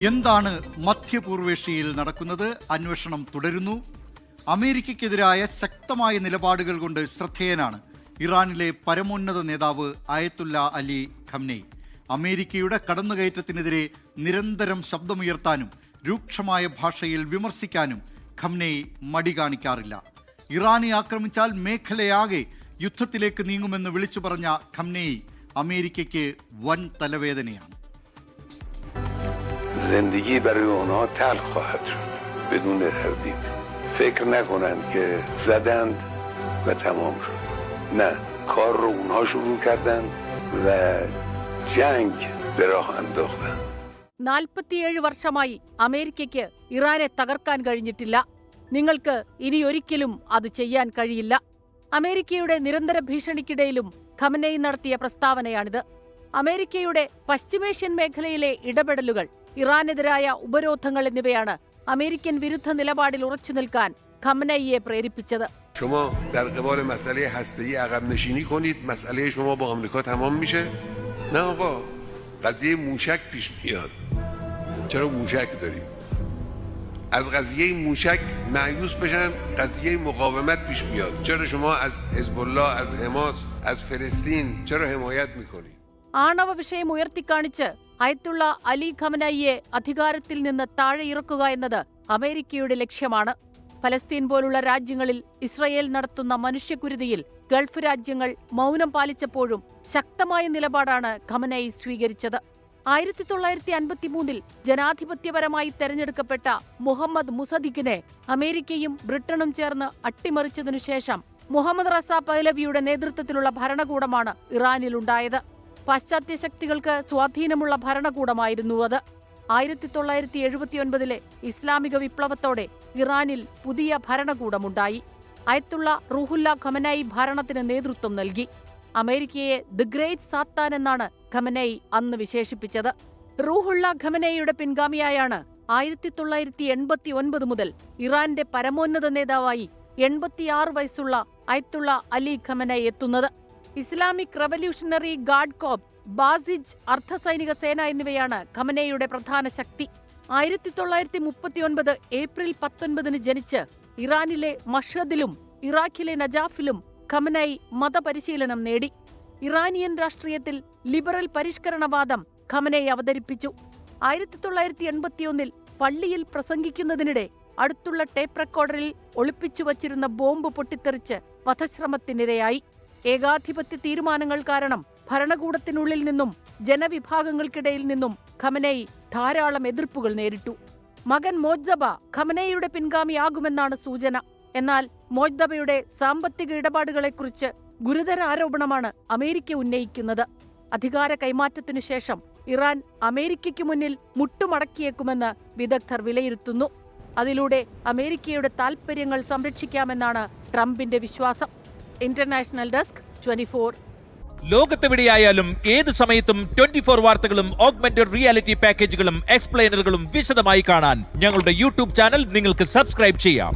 എന്താണ് മധ്യപൂർവേഷ്യയിൽ നടക്കുന്നത്? അന്വേഷണം തുടരുന്നു. അമേരിക്കയ്ക്കെതിരായ ശക്തമായ നിലപാടുകൾ കൊണ്ട് ശ്രദ്ധേയനാണ് ഇറാനിലെ പരമോന്നത നേതാവ് അയത്തുല്ല അലി ഖംനെയി. അമേരിക്കയുടെ കടന്നുകയറ്റത്തിനെതിരെ നിരന്തരം ശബ്ദമുയർത്താനും രൂക്ഷമായ ഭാഷയിൽ വിമർശിക്കാനും ഖംനെയി മടി കാണിക്കാറില്ല. ഇറാനെ ആക്രമിച്ചാൽ മേഖലയാകെ യുദ്ധത്തിലേക്ക് നീങ്ങുമെന്ന് വിളിച്ചു പറഞ്ഞ ഖംനെയി അമേരിക്കയ്ക്ക് വൻ തലവേദനയാണ്. زندگی برای اونها تلخ خواهد شد بدون تردید. فکر نکنند که زدند و تمام شد. نه، کار رو اونها شروع کردند و جنگ به راه انداختند. 47 വർഷമായി അമേരിക്കയ്ക്ക് ഇറാനെ തകർക്കാൻ കഴിഞ്ഞിട്ടില്ല. നിങ്ങൾക്ക് ഇനിയൊരിക്കലും അത് ചെയ്യാൻ കഴിയില്ല. അമേരിക്കയുടെ നിരന്തര ഭീഷണിക്കിടയിലും ഖമനയി നടത്തിയ പ്രസ്താവനയാണിത്. അമേരിക്കയുടെ പശ്ചിമേഷ്യൻ മേഖലയിലെ ഇടപെടലുകൾ, ഇറാനെതിരായ ഉപരോധങ്ങൾ എന്നിവയാണ് അമേരിക്കൻ വിരുദ്ധ നിലപാടിൽ ഉറച്ചു നിൽക്കാൻ ഖമനയിയെ പ്രേരിപ്പിച്ചത്. شما در قبال مسئله هسته‌ای عقب نشینی کنید، مسئله شما با آمریکا تمام میشه؟ نه آقا، قضیه موشک پیش میاد. چرا موشک داریم؟ از قضیه موشک مایوس بشن، قضیه مقاومت پیش میاد. چرا شما از حزب الله، از حماس، از فلسطین چرا حمایت میکنید؟ ആണവ വിഷയം ഉയർത്തിക്കാണിച്ച് അയത്തുള്ള അലി ഖമനയിയെ അധികാരത്തിൽ നിന്ന് താഴെ ഇറക്കുക എന്നത് അമേരിക്കയുടെ ലക്ഷ്യമാണ്. ഫലസ്തീൻ പോലുള്ള രാജ്യങ്ങളിൽ ഇസ്രയേൽ നടത്തുന്ന മനുഷ്യക്കുരുതിയിൽ ഗൾഫ് രാജ്യങ്ങൾ മൗനം പാലിച്ചപ്പോഴും ശക്തമായ നിലപാടാണ് ഖമനയി സ്വീകരിച്ചത്. 1953 ജനാധിപത്യപരമായി തെരഞ്ഞെടുക്കപ്പെട്ട മുഹമ്മദ് മുസദിഖിനെ അമേരിക്കയും ബ്രിട്ടനും ചേർന്ന് അട്ടിമറിച്ചതിനുശേഷം മുഹമ്മദ് റസ പഹ്ലവിയുടെ നേതൃത്വത്തിലുള്ള ഭരണകൂടമാണ് ഇറാനിലുണ്ടായത്. പാശ്ചാത്യ ശക്തികൾക്ക് സ്വാധീനമുള്ള ഭരണകൂടമായിരുന്നു അത്. 1979 ഇസ്ലാമിക വിപ്ലവത്തോടെ ഇറാനിൽ പുതിയ ഭരണകൂടമുണ്ടായി. അയത്തുള്ള റൂഹുല്ല ഖമനയി ഭരണത്തിന് നേതൃത്വം നൽകി. അമേരിക്കയെ ദി ഗ്രേറ്റ് സാത്താൻ എന്നാണ് ഖമനയി അന്ന് വിശേഷിപ്പിച്ചത്. റൂഹുല്ല ഖമനയിയുടെ പിൻഗാമിയായാണ് 1989 മുതൽ ഇറാന്റെ പരമോന്നത നേതാവായി 86 വയസ്സുള്ള അയത്തുള്ള അലി ഖമനയി എത്തുന്നത്. Islamic Revolutionary Guard Corps, Basij അർദ്ധസൈനിക സേന എന്നിവയാണ് ഖമനയുടെ പ്രധാന ശക്തി. 1939 ഏപ്രിൽ 19 ജനിച്ച് ഇറാനിലെ മഷദിലും ഇറാഖിലെ നജാഫിലും ഖമനയി മതപരിശീലനം നേടി. ഇറാനിയൻ രാഷ്ട്രീയത്തിൽ ലിബറൽ പരിഷ്കരണവാദം ഖമനയി അവതരിപ്പിച്ചു. 1981 പള്ളിയിൽ പ്രസംഗിക്കുന്നതിനിടെ അടുത്തുള്ള ടേപ്പ് റെക്കോർഡറിൽ ഒളിപ്പിച്ചു വച്ചിരുന്ന ബോംബ് പൊട്ടിത്തെറിച്ച് വധശ്രമത്തിനിരയായി. ഏകാധിപത്യ തീരുമാനങ്ങൾ കാരണം ഭരണകൂടത്തിനുള്ളിൽ നിന്നും ജനവിഭാഗങ്ങൾക്കിടയിൽ നിന്നും ഖമനയി ധാരാളം എതിർപ്പുകൾ നേരിട്ടു. മകൻ മോജ്തബ ഖമനയിയുടെ പിൻഗാമിയാകുമെന്നാണ് സൂചന. എന്നാൽ മോജ്തബയുടെ സാമ്പത്തിക ഇടപാടുകളെക്കുറിച്ച് ഗുരുതര ആരോപണമാണ് അമേരിക്ക ഉന്നയിക്കുന്നത്. അധികാര കൈമാറ്റത്തിനു ശേഷം ഇറാൻ അമേരിക്കയ്ക്ക് മുന്നിൽ മുട്ടുമടക്കിയേക്കുമെന്ന് വിദഗ്ധർ വിലയിരുത്തുന്നു. അതിലൂടെ അമേരിക്കയുടെ താൽപര്യങ്ങൾ സംരക്ഷിക്കാമെന്നാണ് ട്രംപിന്റെ വിശ്വാസം. International desk 24. ലോകത്തെവിടെയായാലും ഏത് സമയത്തും 24 വാർത്തകളും ഓഗ്മെന്റഡ് റിയാലിറ്റി പാക്കേജുകളും എക്സ്പ്ലെയിനറുകളും വിശദമായി കാണാൻ ഞങ്ങളുടെ യൂട്യൂബ് ചാനൽ നിങ്ങൾക്ക് സബ്സ്ക്രൈബ് ചെയ്യാം.